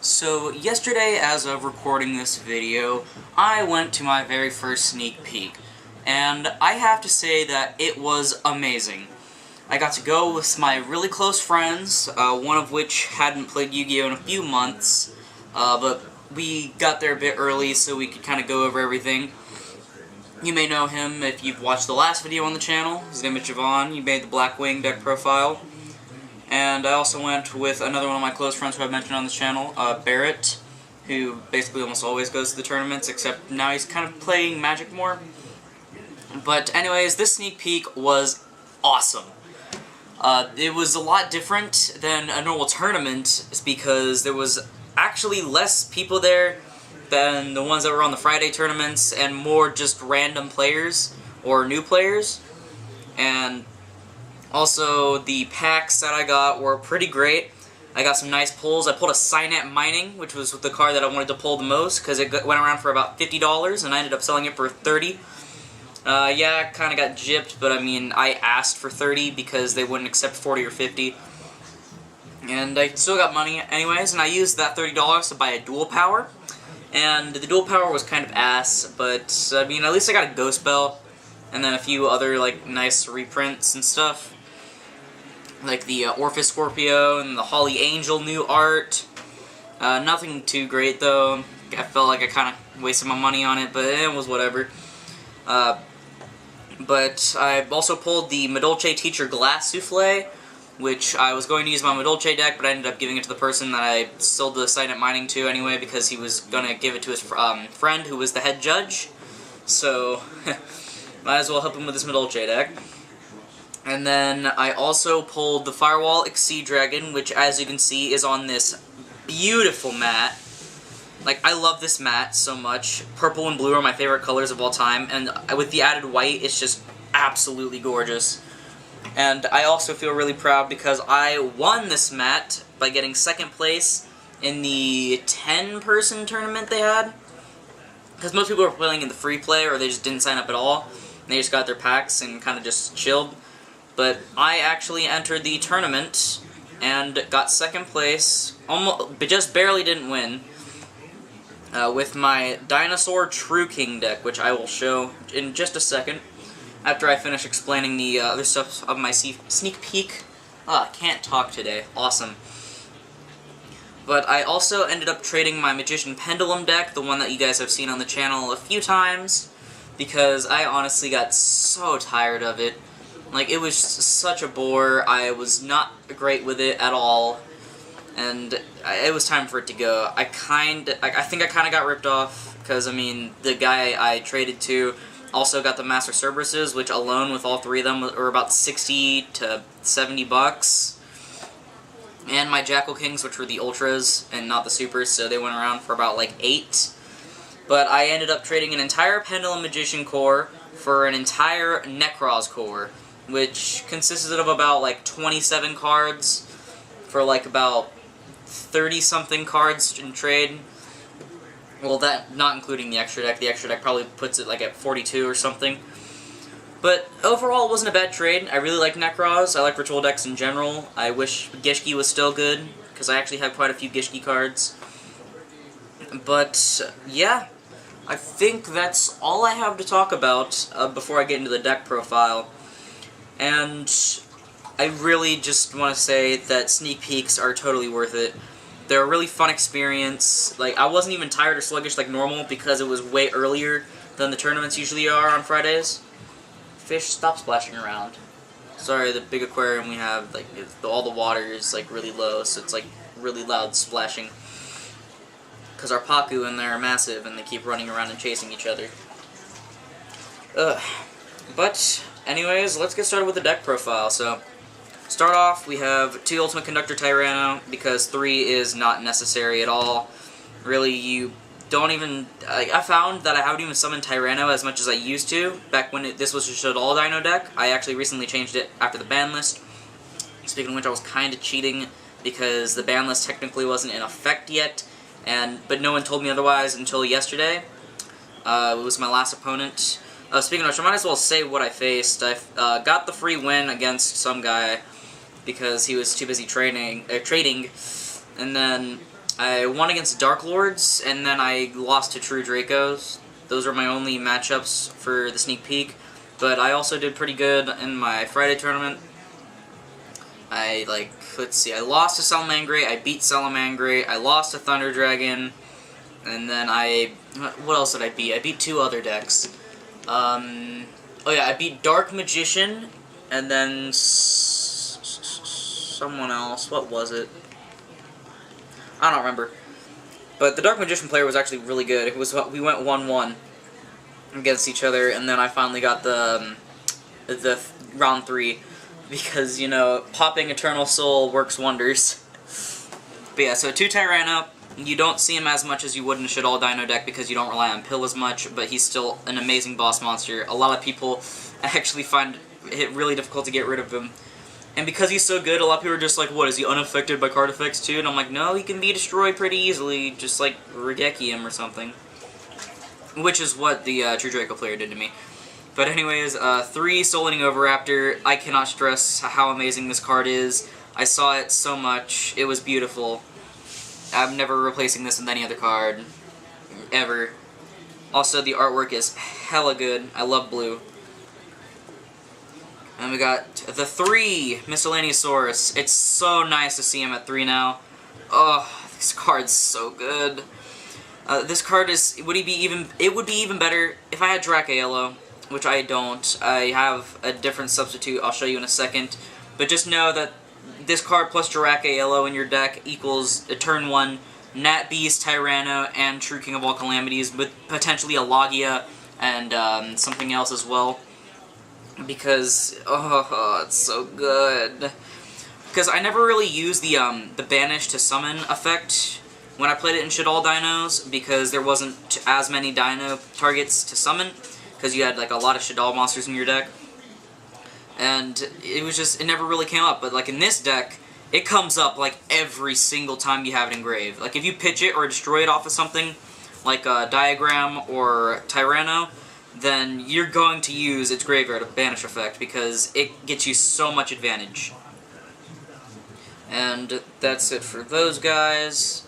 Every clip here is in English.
So yesterday, as of recording this video, I went to my very first sneak peek, and I have to say that it was amazing. I got to go with my really close friends, one of which hadn't played Yu-Gi-Oh! In a few months, but we got there a bit early so we could kind of go over everything. You may know him if you've watched the last video on the channel. His name is Javon. He made the Blackwing deck profile. And I also went with another one of my close friends who I've mentioned on this channel, Barrett, who basically almost always goes to the tournaments, except now he's kind of playing Magic more. But anyways, this sneak peek was awesome. It was a lot different than a normal tournament because there was actually less people there than the ones that were on the Friday tournaments, and more just random players or new players. And also, the packs that I got were pretty great. I got some nice pulls. I pulled a Signet Mining, which was the card that I wanted to pull the most, because it went around for about $50, and I ended up selling it for $30. Yeah, I kind of got gypped, but I mean, I asked for $30 because they wouldn't accept $40 or $50. And I still got money anyways, and I used that $30 to buy a Dual Power. And the Dual Power was kind of ass, but I mean, at least I got a Ghost Bell, and then a few other, like, nice reprints and stuff. Like the Orphis Scorpio and the Holly Angel new art. Nothing too great though. I felt like I kind of wasted my money on it, but it was whatever. But I also pulled the Madolche Teacher Glass Souffle, which I was going to use my Madolche deck, but I ended up giving it to the person that I sold the Signet Mining to anyway, because he was going to give it to his friend who was the head judge. So, might as well help him with his Madolche deck. And then I also pulled the Firewall Exceed Dragon, which, as you can see, is on this beautiful mat. Like, I love this mat so much. Purple and blue are my favorite colors of all time, and with the added white, it's just absolutely gorgeous. And I also feel really proud because I won this mat by getting second place in the 10-person tournament they had. Because most people were playing in the free play, or they just didn't sign up at all. They just got their packs and kind of just chilled. But I actually entered the tournament and got second place, almost, but just barely didn't win, with my Dinosaur True King deck, which I will show in just a second, after I finish explaining the other stuff of my sneak peek. I can't talk today. Awesome. But I also ended up trading my Magician Pendulum deck, the one that you guys have seen on the channel a few times, because I honestly got so tired of it. Like, it was such a bore. I was not great with it at all, and it was time for it to go. I think I kind of got ripped off, because, I mean, the guy I traded to also got the Master Cerberuses, which alone with all three of them were about 60 to 70 bucks. And my Jackal Kings, which were the Ultras and not the Supers, so they went around for about, like, 8. But I ended up trading an entire Pendulum Magician core for an entire Nekroz core, which consisted of about, like, 27 cards for, like, about 30-something cards in trade. Well, that, not including the extra deck. The extra deck probably puts it, like, at 42 or something. But overall, it wasn't a bad trade. I really like Nekroz. I like Ritual decks in general. I wish Gishki was still good, because I actually have quite a few Gishki cards. But, yeah, I think that's all I have to talk about before I get into the deck profile. And I really just want to say that sneak peeks are totally worth it. They're a really fun experience. Like, I wasn't even tired or sluggish like normal because it was way earlier than the tournaments usually are on Fridays. Fish, stop splashing around. Sorry, the big aquarium we have, like, all the water is, like, really low, so it's, like, really loud splashing. Because our Paku in there are massive, and they keep running around and chasing each other. But anyways, let's get started with the deck profile. So, start off, we have 2 Ultimate Conductor Tyranno, because 3 is not necessary at all. Really, you don't even... I found that I haven't even summoned Tyranno as much as I used to, back when this was just an all-Dino deck. I actually recently changed it after the ban list. Speaking of which, I was kind of cheating, because the ban list technically wasn't in effect yet, but no one told me otherwise until yesterday. It was my last opponent. Speaking of which, I might as well say what I faced. I got the free win against some guy because he was too busy trading, and then I won against Dark Lords, and then I lost to True Dracos. Those were my only matchups for the sneak peek. But I also did pretty good in my Friday tournament. Let's see, I lost to Salamangreat, I beat Salamangreat, I lost to Thunder Dragon, and then what else did I beat? I beat 2 other decks. Oh yeah, I beat Dark Magician, and then someone else. What was it? I don't remember. But the Dark Magician player was actually really good. We went 1-1 against each other, and then I finally got the round 3. Because, you know, popping Eternal Soul works wonders. But yeah, so 2 Tyranno. You don't see him as much as you would in a Shaddoll Dino deck because you don't rely on Pill as much, but he's still an amazing boss monster. A lot of people actually find it really difficult to get rid of him. And because he's so good, a lot of people are just like, what, is he unaffected by card effects too? And I'm like, no, he can be destroyed pretty easily, just like Regeki him or something. Which is what the True Draco player did to me. But anyways, 3 Soul Eating Oviraptor. I cannot stress how amazing this card is. I saw it so much. It was beautiful. I'm never replacing this with any other card. Ever. Also, the artwork is hella good. I love blue. And we got the 3 Miscellaneousaurus. It's so nice to see him at 3 now. Oh, this card's so good. This card it would be even better if I had Dracayello. Which I don't. I have a different substitute I'll show you in a second. But just know that this card plus Dracayello in your deck equals a turn 1 Nat Beast, Tyranno, and True King of all Calamities, with potentially a Logia and something else as well. Because, oh, it's so good. Because I never really used the Banish to Summon effect when I played it in Shaddoll Dinos, because there wasn't as many Dino targets to summon. Because you had like a lot of Shaddoll monsters in your deck, and it never really came up. But like in this deck, it comes up like every single time you have it engraved. Like if you pitch it or destroy it off of something, like a Diagram or Tyranno, then you're going to use its graveyard of Banish effect because it gets you so much advantage. And that's it for those guys.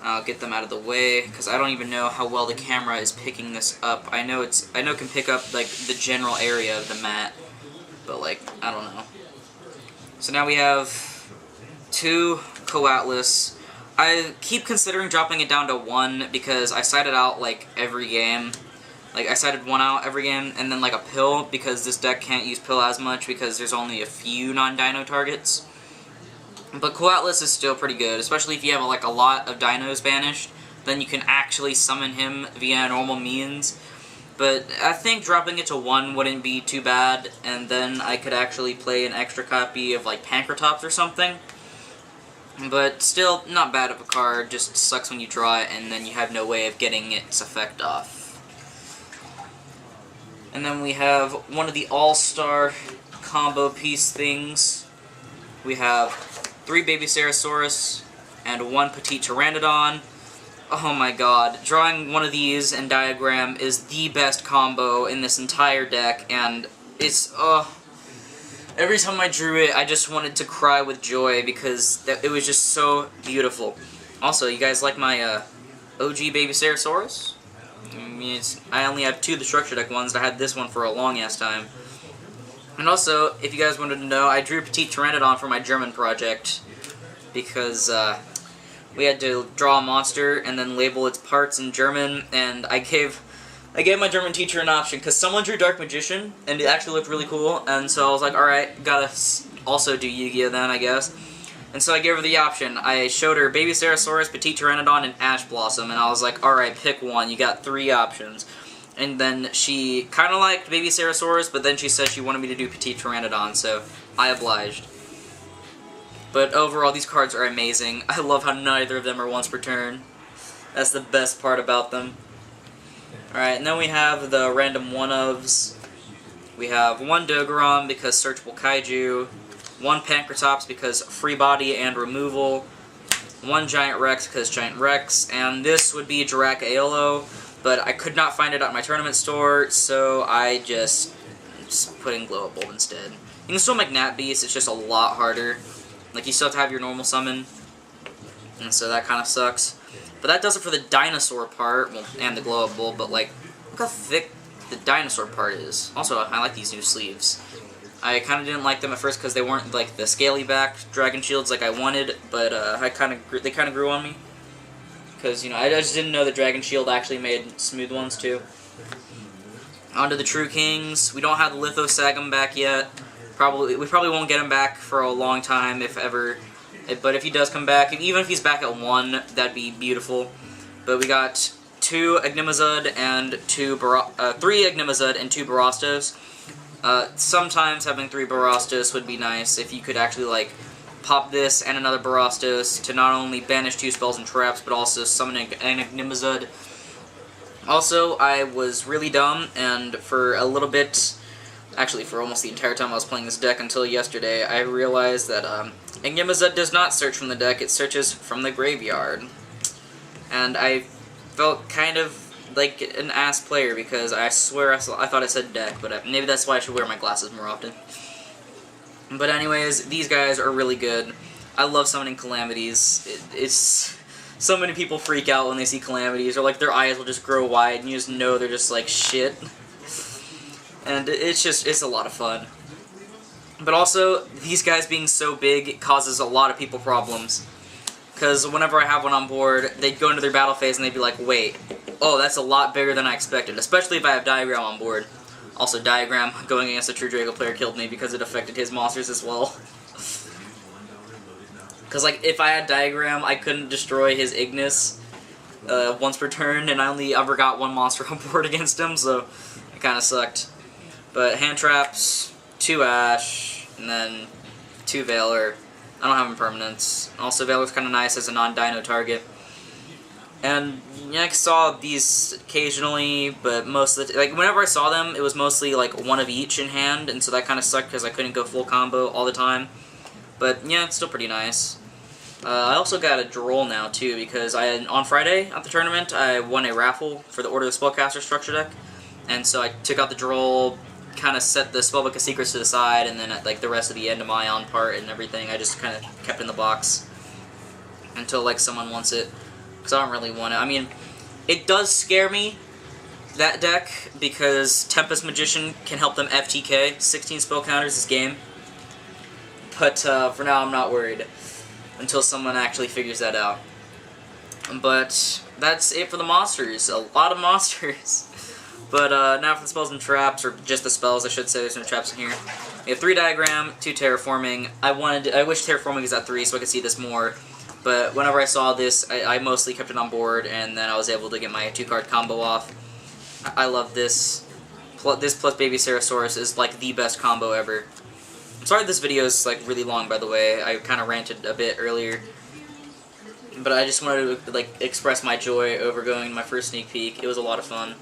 I'll get them out of the way, because I don't even know how well the camera is picking this up. I know it can pick up, like, the general area of the mat, but, like, I don't know. So now we have 2 Coatlas. I keep considering dropping it down to 1, because I sided out, like, every game. Like, I sided 1 out every game, and then, like, a Pill, because this deck can't use Pill as much, because there's only a few non-Dino targets. But Coatlas is still pretty good, especially if you have like a lot of Dinos banished, then you can actually summon him via normal means. But I think dropping it to 1 wouldn't be too bad, and then I could actually play an extra copy of like Pankratops or something. But still, not bad of a card, just sucks when you draw it and then you have no way of getting its effect off. And then we have one of the all-star combo piece things. We have 3 Baby Ceratosaurus, and 1 Petite Pteranodon. Oh my god, drawing one of these in Diagram is the best combo in this entire deck, and it's, every time I drew it, I just wanted to cry with joy, because it was just so beautiful. Also, you guys like my, OG Baby Ceratosaurus? I mean, I only have 2 of the Structure Deck ones, I had this one for a long-ass time. And also, if you guys wanted to know, I drew Petite Pteranodon for my German project, because we had to draw a monster and then label its parts in German, and I gave my German teacher an option, because someone drew Dark Magician, and it actually looked really cool, and so I was like, alright, gotta also do Yu-Gi-Oh then, I guess. And so I gave her the option. I showed her Baby Ceratosaurus, Petite Pteranodon, and Ash Blossom, and I was like, alright, pick one, you got 3 options. And then she kind of liked Baby Ceratosaurus, but then she said she wanted me to do Petite Pteranodon, so I obliged. But overall, these cards are amazing. I love how neither of them are once per turn. That's the best part about them. Alright, and then we have the random one-ofs. We have 1 Dogoron because Searchable Kaiju, 1 Pankratops because Free Body and Removal, 1 Giant Rex because Giant Rex, and this would be Dracayello, but I could not find it at my tournament store, so I just put in Glow Up Bulb instead. You can still make Nat Beast, it's just a lot harder. Like, you still have to have your normal summon. and so that kind of sucks. But that does it for the dinosaur part, well, and the glowable, but like, look how thick the dinosaur part is. Also, I like these new sleeves. I kind of didn't like them at first because they weren't like the scaly back dragon shields like I wanted, but they kind of grew on me. Because, you know, I just didn't know the dragon shield actually made smooth ones too. On to the True Kings. We don't have the Lithosagum back yet. We probably won't get him back for a long time, if ever. But if he does come back, even if he's back at 1, that'd be beautiful. But we got 2 Ignimazud and 3 Ignimazud and 2 Barastos. Sometimes having 3 Barastos would be nice if you could actually, like, pop this and another Barastos to not only banish 2 spells and traps, but also summon an Ignimazud. Also, I was really dumb, and for a little bit, actually for almost the entire time I was playing this deck until yesterday, I realized that Ignimazud does not search from the deck, it searches from the graveyard. And I felt kind of like an ass player because I swear I thought it said deck, but maybe that's why I should wear my glasses more often. But anyways, these guys are really good. I love summoning Calamities. It's so many people freak out when they see Calamities, or like their eyes will just grow wide and you just know they're just like shit. And it's a lot of fun. But also, these guys being so big causes a lot of people problems. Because whenever I have one on board, they'd go into their battle phase and they'd be like, wait, oh, that's a lot bigger than I expected. Especially if I have Diagram on board. Also, Diagram going against a True Drago player killed me because it affected his monsters as well. Because, like, if I had Diagram, I couldn't destroy his Ignis once per turn, and I only ever got 1 monster on board against him, so it kind of sucked. But hand traps, 2 Ash, and then 2 Valor. I don't have impermanence. Also, Valor's kind of nice as a non-dino target. And yeah, I saw these occasionally, but most of the like whenever I saw them, it was mostly like 1 of each in hand, and so that kind of sucked because I couldn't go full combo all the time. But yeah, it's still pretty nice. I also got a Droll now too because on Friday at the tournament I won a raffle for the Order of the Spellcaster structure deck, and so I took out the Droll, kind of set the Spellbook of Secrets to the side, and then like the rest of the Endymion part and everything, I just kind of kept in the box until like someone wants it. Because I don't really want it. I mean, it does scare me, that deck, because Tempest Magician can help them FTK 16 spell counters this game. But for now, I'm not worried. Until someone actually figures that out. But that's it for the monsters. A lot of monsters. But now for the spells and traps, or just the spells, I should say. There's no traps in here. We have 3 Diagram, 2 Terraforming. I wish Terraforming was at 3 so I could see this more. But whenever I saw this, I mostly kept it on board, and then I was able to get my 2-card combo off. I love this. This plus Baby Ceratosaurus is like the best combo ever. I'm sorry this video is like really long, by the way. I kind of ranted a bit earlier. But I just wanted to like express my joy over going to my first sneak peek. It was a lot of fun.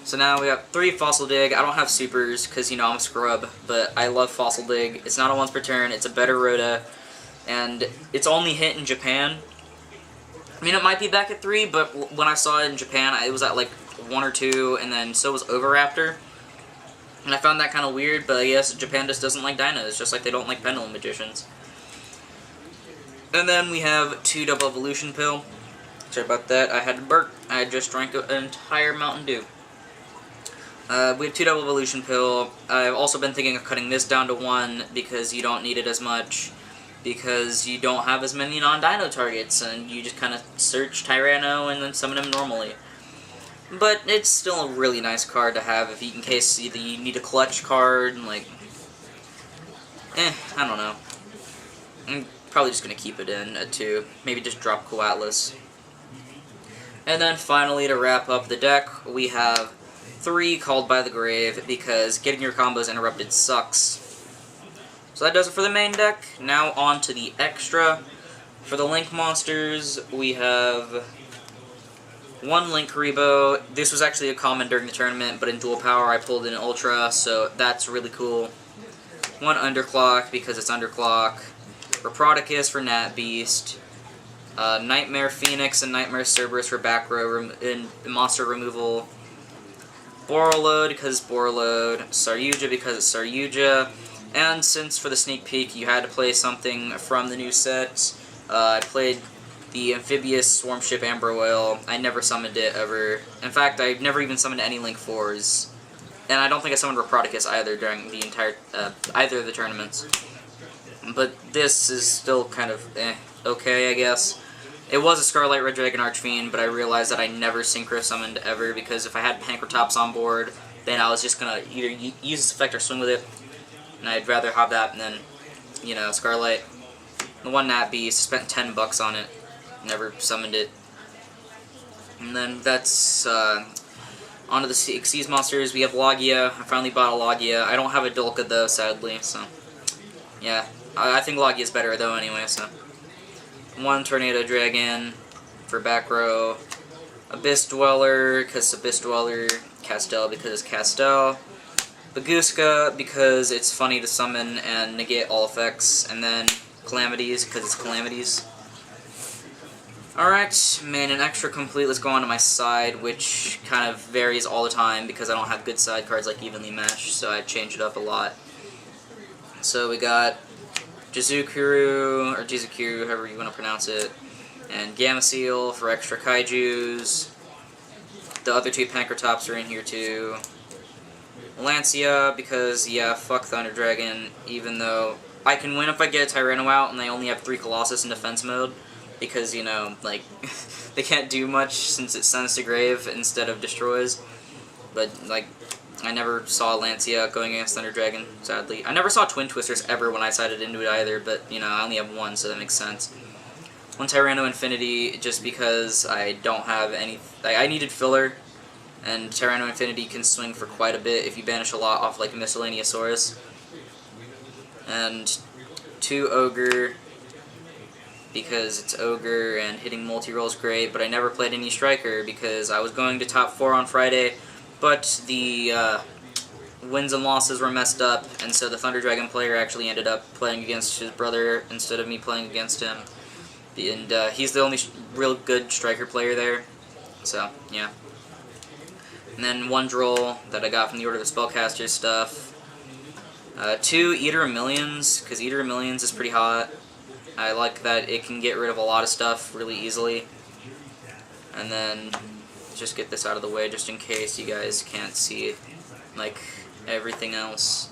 So now we got 3 Fossil Dig. I don't have supers because, you know, I'm a scrub, but I love Fossil Dig. It's not a once per turn. It's a better Rhoda. And it's only hit in Japan. I mean, it might be back at 3, but when I saw it in Japan, it was at like 1 or 2, and then so was Overraptor. And I found that kind of weird, but I guess Japan just doesn't like dinos, just like they don't like Pendulum Magicians. And then we have 2 Double Evolution Pill. Sorry about that, I had to burp. I just drank an entire Mountain Dew. We have 2 Double Evolution Pill. I've also been thinking of cutting this down to 1 because you don't need it as much. Because you don't have as many non-dino targets, and you just kind of search Tyranno and then summon him normally. But it's still a really nice card to have in case you need a clutch card, and like... I don't know. I'm probably just going to keep it in at 2. Maybe just drop Coatlas. And then finally, to wrap up the deck, we have 3 Called by the Grave, because getting your combos interrupted sucks. So that does it for the main deck. Now on to the extra. For the Link monsters, we have 1 Link Rebo. This was actually a common during the tournament, but in Dual Power I pulled in Ultra, so that's really cool. 1 Underclock, because it's Underclock. Reproticus for Nat Beast. Nightmare Phoenix and Nightmare Cerberus for back row monster removal. Borreload, because it's Borreload. Saryuja, because it's Saryuja. And since for the sneak peek you had to play something from the new set, I played the amphibious swarm ship Amber Whale. I never summoned it ever. In fact, I've never even summoned any Link 4s. And I don't think I summoned Reproticus either during the entire, either of the tournaments. But this is still kind of, okay, I guess. It was a Scarlet Red Dragon Archfiend, but I realized that I never Synchro summoned ever, because if I had Pankratops on board, then I was just gonna either use this effect or swing with it. And I'd rather have that than, you know, Scarlet. The one Nat Beast, spent $10 on it. Never summoned it. And then that's, onto the Xyz monsters. We have Logia. I finally bought a Logia. I don't have a Dolka though, sadly, so yeah. I think Logia is better though anyway, so. One Tornado Dragon for back row. Abyss Dweller, because Abyss Dweller. Castel, because it's Castel. Bagooska, because it's funny to summon and negate all effects. And then Calamities, because it's Calamities. Alright, man, an extra complete. Let's go on to my side, which kind of varies all the time because I don't have good side cards like Evenly Meshed, so I change it up a lot. So we got Jizukuru, or Jizukuru, however you want to pronounce it, and Gameciel for extra Kaijus. The other two Pankratops are in here too. Lancia, because, yeah, fuck Thunder Dragon, even though I can win if I get a Tyranno out and they only have 3 Colossus in defense mode. Because, you know, like, they can't do much since it sends to grave instead of destroys. But, like, I never saw Lancia going against Thunder Dragon, sadly. I never saw Twin Twisters ever when I sided into it either, but, you know, I only have one, so that makes sense. One Tyranno Infinity, just because I don't have any... I needed filler, and Tyranno Infinity can swing for quite a bit if you banish a lot off, like, Miscellaneousaurus. And 2 Ogre, because it's Ogre and hitting multi-roll is great, but I never played any Striker because I was going to top 4 on Friday, but the wins and losses were messed up, and so the Thunder Dragon player actually ended up playing against his brother instead of me playing against him. And he's the only real good Striker player there, so, yeah. And then 1 Droll that I got from the Order of the Spellcaster stuff. 2 Eater of Millions, because Eater of Millions is pretty hot. I like that it can get rid of a lot of stuff really easily. And then, just get this out of the way just in case you guys can't see, like, everything else.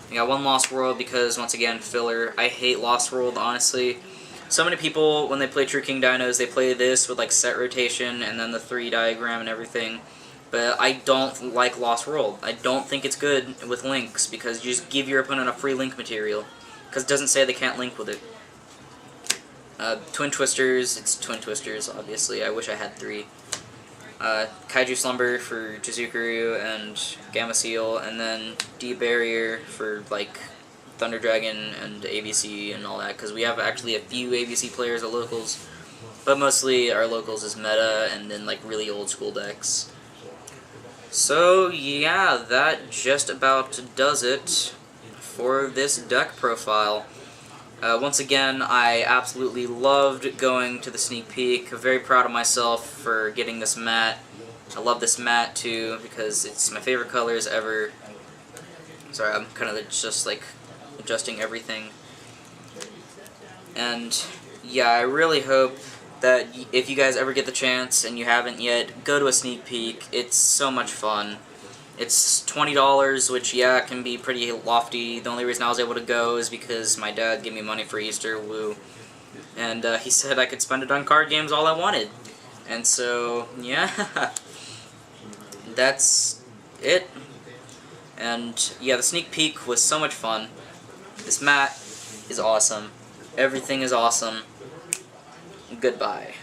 We got 1 Lost World because, once again, filler. I hate Lost World, honestly. So many people, when they play True King Dinos, they play this with, like, set rotation and then the 3 diagram and everything. But I don't like Lost World. I don't think it's good with links because you just give your opponent a free link material. Because it doesn't say they can't link with it. Twin Twisters, it's Twin Twisters, obviously. I wish I had 3. Kaiju Slumber for Jizukuru and Gameciel, and then D-Barrier for, like, Thunder Dragon and ABC and all that, because we have actually a few ABC players at locals, but mostly our locals is meta and then, like, really old school decks. So, yeah, that just about does it for this deck profile. Once again, I absolutely loved going to the sneak peek. Very proud of myself for getting this mat. I love this mat too because it's my favorite colors ever. Sorry, I'm kind of just like adjusting everything. And yeah, I really hope that if you guys ever get the chance and you haven't yet, go to a sneak peek. It's so much fun. It's $20, which, yeah, can be pretty lofty. The only reason I was able to go is because my dad gave me money for Easter, woo. And he said I could spend it on card games all I wanted. And so, yeah, that's it. And, yeah, the sneak peek was so much fun. This mat is awesome. Everything is awesome. Goodbye.